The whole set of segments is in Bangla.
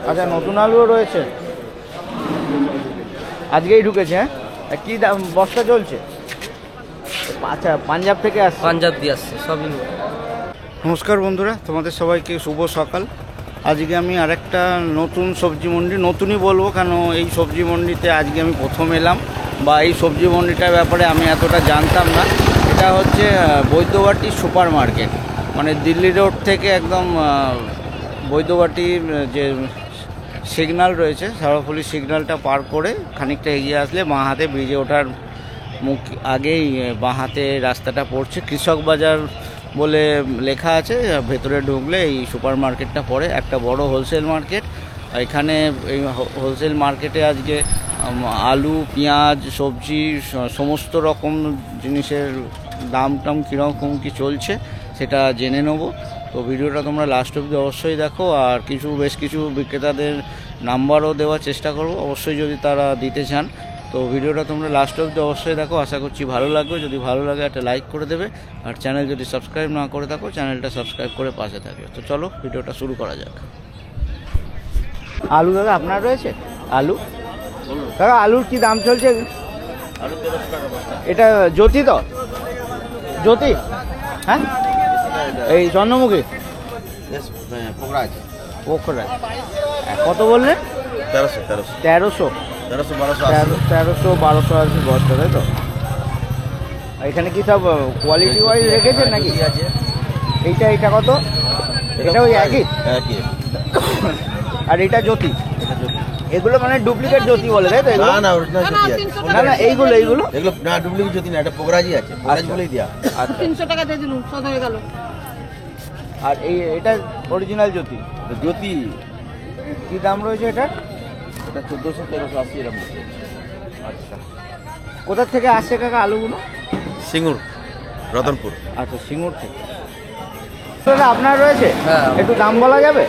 আচ্ছা, নতুন আলুও রয়েছে, আজকেই ঢুকেছে। হ্যাঁ, কি দাম বস্তা চলছে? আচ্ছা, পাঞ্জাব থেকে আসছে, পাঞ্জাব দিয়ে আসছে সবই। নমস্কার বন্ধুরা, তোমাদের সবাইকে শুভ সকাল। আজকে আমি আরেকটা নতুন সবজি মন্ডি, নতুনই বলবো কেন এই সবজি মন্ডিতে আজকে আমি প্রথম এলাম, বা এই সবজি মন্ডিটার ব্যাপারে আমি এতটা জানতাম না। এটা হচ্ছে বৈদ্যবাটি সুপার মার্কেট, মানে দিল্লি রোড থেকে একদম বৈদ্যবাটির যে সিগন্যাল রয়েছে, সারাফুলি সিগন্যালটা পার করে খানিকটা এগিয়ে আসলে বাঁ হাতে ব্রিজে ওঠার মুখ আগেই বাঁ হাতে রাস্তাটা পড়ছে, কৃষক বাজার বলে লেখা আছে। ভেতরে ঢুকলে এই সুপার মার্কেটটা পড়ে, একটা বড় হোলসেল মার্কেট। এখানে এই হোলসেল মার্কেটে আজকে আলু, পেঁয়াজ, সবজি, সমস্ত রকম জিনিসের দাম টাম কীরকম কী চলছে সেটা জেনে নেব। তো ভিডিওটা তোমরা লাস্ট অবধি অবশ্যই দেখো, আর বেশ কিছু বিক্রেতাদের নাম্বারও দেওয়ার চেষ্টা করব অবশ্যই যদি তারা দিতে চান। তো ভিডিওটা তোমরা লাস্ট অবধি অবশ্যই দেখো, আশা করছি ভালো লাগবে। যদি ভালো লাগে একটা লাইক করে দেবে, আর চ্যানেল যদি সাবস্ক্রাইব না করে থাকো চ্যানেলটা সাবস্ক্রাইব করে পাশে থাকে। তো চলো ভিডিওটা শুরু করা যাক। আলু দাদা আপনার রয়েছে? আলু দাদা, আলুর কি দাম চলছে? এটা জ্যোতি তো? জ্যোতি, হ্যাঁ, এই চন্দ্রমুখী পোখরা কত বললেন? 1300 আছে বস্তা, তাই তো? এখানে কি সব কোয়ালিটি ওয়াইজ রেখেছেন নাকি? এইটা কত? এটা ওই একই? আর এটা জ্যোতি? এগুলো মানে ডুপ্লিকেট জ্যোতি বলে, তাই তো? না অরিজিনাল জ্যোতি আছে। না এইগুলো না ডুপ্লিকেট জ্যোতি না, এটা পোগরাজি আছে, পোগরাজি বলেই দেয়া। 300 টাকা দিয়ে দিলুম, সদ হয়ে গেল। আর এটা অরিজিনাল জ্যোতি? জ্যোতি কি দাম রয়েছে এটা? এটা 1400-1380 এরকম। আচ্ছা, কোথা থেকে আসছে কাকা আলুগুলো? সিঙ্গুর, রতনপুর। আচ্ছা, সিঙ্গুর থেকে। দাদা আপনার রয়েছে? হ্যাঁ। একটু দাম বলা যাবে?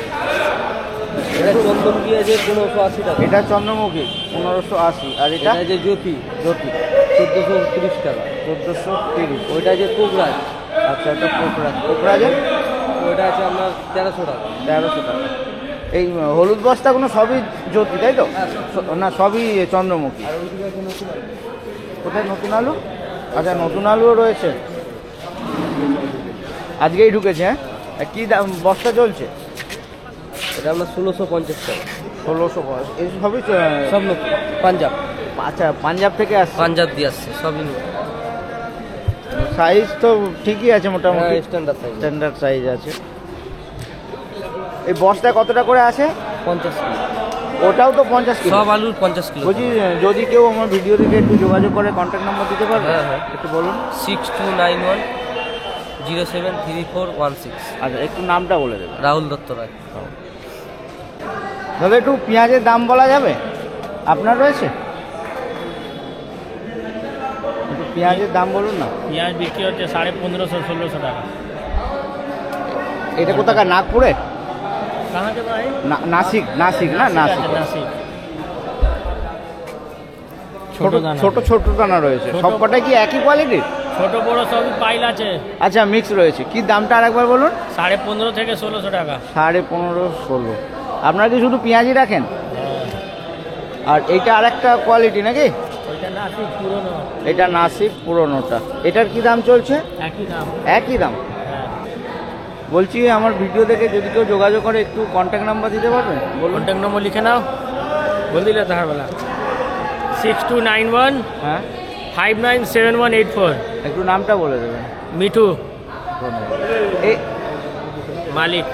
এটা চন্দ্রমুখী আছে 1580 টাকা। এটা চন্দ্রমুখী 1580, আর এটা যে জ্যোতি 1430 টাকা। 1430। ওইটা যে কোকরাজ। আচ্ছা, এটা কোকরাজের ওইটা আছে আপনার 1300 টাকা। 1300 টাকা। এই হলুদ বস্তাগুলো সবই জ্যোতি, তাই তো? না, সবই চন্দ্রমুখী। আর ওইদিকে আছে নতুন আলু। কোথায় নতুন আলু? আচ্ছা, নতুন আলুও রয়েছে, আজকেই ঢুকেছে। হ্যাঁ, কি দাম বস্তা চলছে? এটা আপনার 1650 টাকা। 1650। এই সবই সব নতুন, পাঞ্জাব। আচ্ছা, পাঞ্জাব থেকে আসছে, পাঞ্জাব দিয়ে আসছে সবই নতুন। সাইজ তো ঠিকই আছে মোটামুটি, স্ট্যান্ডার্ড সাইজ আছে। এই বস্তায় কতটা করে আছে? 50 কিলো। ওটাও তো 50 কিলো? সব আলুর 50 কিলো। বলছি, যদি কেউ আমার ভিডিও দেখে একটু যোগাযোগ করে কন্ট্যাক্ট নাম্বার দিতে পারবে? হ্যাঁ, একটু বলুন। 6291073416। আচ্ছা, একটু নামটা বলে দেবেন। রাহুল দত্ত রায়। দাদা, একটু পেঁয়াজের দাম বলা যাবে? আপনার রয়েছে? একটু পেঁয়াজের দাম বলুন না। পেঁয়াজ বিক্রি হচ্ছে 1550-1600 টাকা। এটা কোথাকার? নাগপুরে? कहाँ के भाई? নাসিক না? নাসিক। नासिक। ছোট ছোট দানা রয়েছে, সবকটাই কি একই কোয়ালিটির? ছোট বড় সবই পাইল আছে। আচ্ছা, মিক্স রয়েছে। কি দামটা আরেকবার বলুন? 1550 থেকে 1600 টাকা। 1550-1600। আপনারা কি শুধু পেঁয়াজই রাখেন? আর এইটা আরেকটা কোয়ালিটি নাকি? ওইটা নাসিক পুরনো। এটা নাসিক পুরনোটা। এটার কি দাম চলছে? একই দাম। একই দাম। হ্যাঁ। বলছি, আমার ভিডিও দেখে যদি কেউ যোগাযোগ করে একটু কন্ট্যাক্ট নাম্বার দিতে পারবেন? বলুন। কন্ট্যাক্ট নম্বর লিখে নাও, বল দিলে তাহার বেলা 6291 হ্যাঁ, 597184। একটু নামটা বলে দেবেন। মিঠু এই মালিক।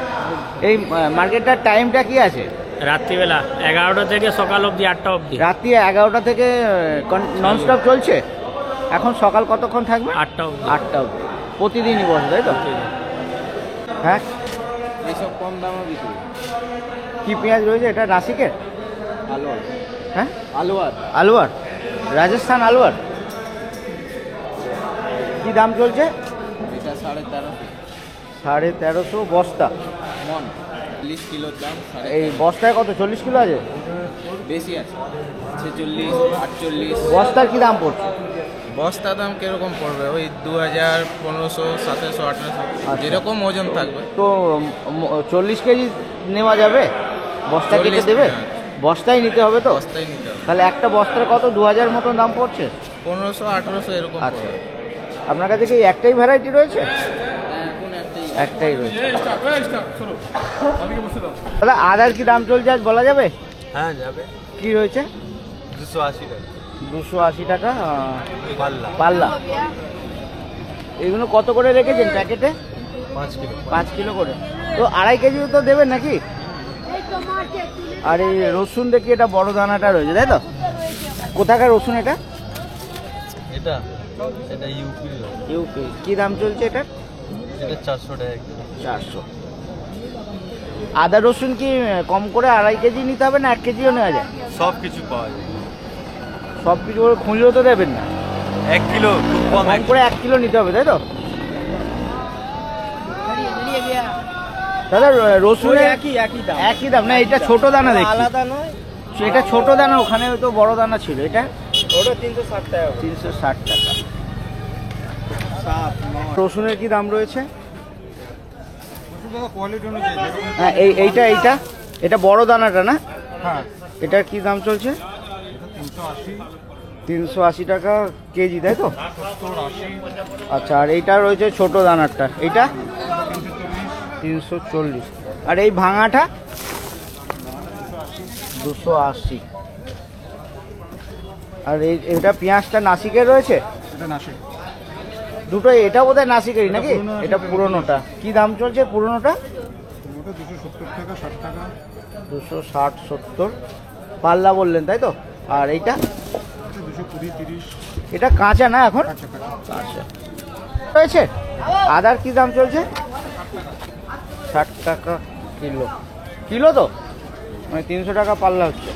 এই মার্কেটটার টাইমটা কি আছে? রাত্রিবেলা 11টা থেকে সকাল অবধি 8টা অবধি। রাত্রি 11টা থেকে ননস্টপ চলছে। এখন সকাল কতক্ষণ থাকবে? 8টা অবধি। 8টা অবধি প্রতিদিনই বসে, তাই তো? হ্যাঁ, এইসব কম দামে বিক্রি। কি পেঁয়াজ রয়েছে? এটা নাসিকের আলুয়ার। হ্যাঁ, আলুয়ার। আলুয়ার, রাজস্থান আলুয়ার। কি দাম চলছে? এটা 1350 1350 বস্তা। মন, 40 কিলোর দাম। এই বস্তায় কত? 40 কিলো আছে? বেশি আছে, 46, 48। বস্তার কি দাম পড়ছে? বস্তা দাম কিরকম পড়বে? ওই 2000, 1500, 1700, 1800, যেরকম ওজন থাকবে। তো 40 কেজি নেওয়া যাবে? বস্তা কেটে 40 দেবে? টাকা। বস্তায় নিতে হবে তো? বস্তায় নিতে হবে। তাহলে একটা বস্তার কত 2000 মতন দাম পড়ছে? 1500-1800 এরকম আচ্ছা, পড়বে। আপনার কাছে কি একটাই ভ্যারাইটি রয়েছে? এখন একটাই রয়েছে। তাহলে আদার কি দাম চলছে আজ বলা যাবে? হ্যাঁ যাবে কি রয়েছে? 280 টাকা 280 টাকা পাল্লা পাল্লা। এগুলো কত করে রেখেছেন প্যাকেটে? 5 কিলো 5 কিলো করে। তো 2.5 কেজি তো দেবেন নাকি? আর এই রসুন দেখি এটা বড় দানাটা রয়েছে, তাই তো? কোথাকার রসুন এটা? এটা এটা ইউপি ইউপি। কি দাম চলছে এটা? এটা 400 টাকা কিলো 400। আদা রসুন কি কম করে 2.5 কেজি নিতে হবে না 1 কেজিও নেওয়া যায়? সব কিছু পাওয়া যায় সব কিছু করে খুঁজলেও তো দেবেন না। 1 কিলো খুব কম কম করে 1 কিলো নিতে হবে, তাই তো? দাদা রসুন একই দাম না? এটা ছোট দানা দেখি। আলাদা নয়, এটা ছোট দানা, ওখানে তো বড় দানা ছিল। এটা ওটা 360 টাকা 360 টাকা। রসুনের কি দাম রয়েছে? হ্যাঁ এইটা এটা বড় দানাটা না? হ্যাঁ, এটার কি দাম চলছে? 380 টাকা কেজি, তাই তো? আচ্ছা, আর এইটা রয়েছে ছোট দানারটা, এইটা 340। আর এই ভাঙাটা 280। আর এটা পেঁয়াজটা নাসিকের রয়েছে? এটা নাসিক। দুটোই। এটা বোধহয় নাসিকেরই নাকি? এটা পুরোনোটা। কি দাম চলছে পুরোনোটা? ওটা 270 টাকা 60 টাকা 260-70 পাল্লা বললেন, তাই তো? আর এইটা? 220 30 এটা কাঁচা না এখন? কাঁচা কাঁচা। আচ্ছা, রয়েছে। আদার কি দাম চলছে? 60 টাকা কিলো। কিলো তো মানে 300 টাকা পাল্লা হচ্ছে।